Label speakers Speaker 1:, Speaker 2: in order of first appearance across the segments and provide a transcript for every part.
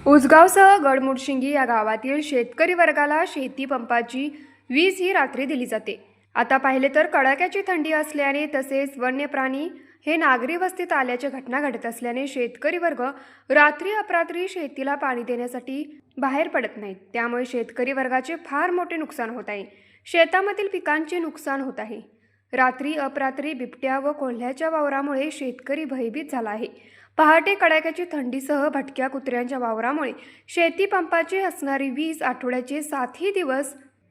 Speaker 1: उसगावसह गडमुडशिंगी या गावातील शेतकरी वर्गाला शेती पंपाची वीज ही रात्री दिली जाते. आता पाहिले तर कडाक्याची थंडी असल्याने तसेच वन्य प्राणी हे नागरी वस्तीत आल्याच्या घटना घडत असल्याने शेतकरी वर्ग रात्री अपरात्री शेतीला पाणी देण्यासाठी बाहेर पडत नाहीत. त्यामुळे शेतकरी वर्गाचे फार मोठे नुकसान होत आहे. शेतामधील पिकांचे नुकसान होत आहे. रात्री अपरात्री बिबट्या व कोल्ह्याच्या वावरामुळे शेतकरी भयभीत झाला आहे. पहाटे कडाक्याची थंडीसह भटक्या कुत्र्यांच्या वावरामुळे शेती पंपाची असणारी वीज आठवड्याचे 7ही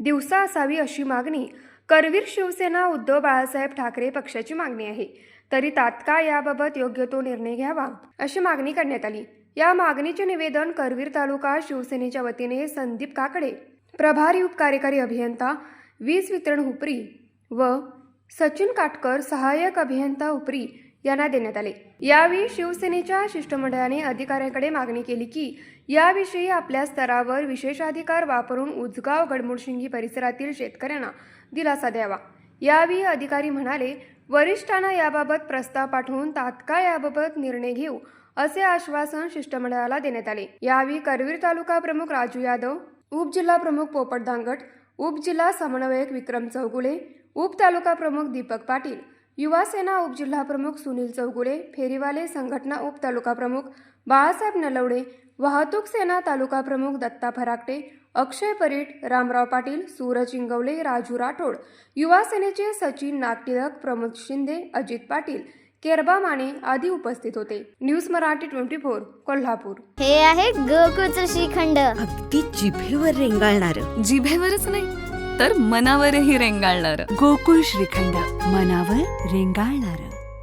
Speaker 1: दिवसा असावी अशी मागणी करवीर शिवसेना उद्धव बाळासाहेब ठाकरे पक्षाची मागणी आहे. तरी तात्काळ याबाबत योग्य तो निर्णय घ्यावा अशी मागणी करण्यात आली. या मागणीचे निवेदन करवीर तालुका शिवसेनेच्या वतीने संदीप काकडे, प्रभारी उपकार्यकारी अभियंता वीज वितरण हुपरी व सचिन काटकर, सहाय्यक अभियंता हुपरी यांना देण्यात आले. यावेळी शिवसेनेच्या शिष्टमंडळाने अधिकाऱ्यांकडे मागणी केली की याविषयी आपल्या स्तरावर विशेषाधिकार वापरून उजगाव गडमुडशिंगी परिसरातील शेतकऱ्यांना दिलासा द्यावा. यावेळी अधिकारी म्हणाले, वरिष्ठांना याबाबत प्रस्ताव पाठवून तात्काळ याबाबत निर्णय घेऊ असे आश्वासन शिष्टमंडळाला देण्यात आले. यावेळी करवीर तालुका प्रमुख राजू यादव, उपजिल्हा प्रमुख पोपट दांगट, उपजिल्हा समन्वयक विक्रम चौगुले, उपतालुका प्रमुख दीपक पाटील, युवा सेना उपजिल्हा प्रमुख सुनील चौगुले, फेरीवाले संघटना उपतालुका प्रमुख बाळासाहेब नलवडे, वाहतूक सेना तालुका प्रमुख दत्ता फराकटे, अक्षय परीट, रामराव पाटील, सूरज इंगवले, राजू राठोड, युवा सेनेचे सचिन नागटिळक, प्रमोद शिंदे, अजित पाटील, केरबा माने आदी उपस्थित होते. न्यूज मराठी 24 कोल्हापूर.
Speaker 2: हे आहे गोकुळचं श्रीखंड.
Speaker 3: अगदी जिभेवर रेंगाळणार.
Speaker 4: जिभेवरच नाही तर मनावरही रेंगाळणार.
Speaker 3: गोकुळ श्रीखंड, मनावर रेंगाळणार.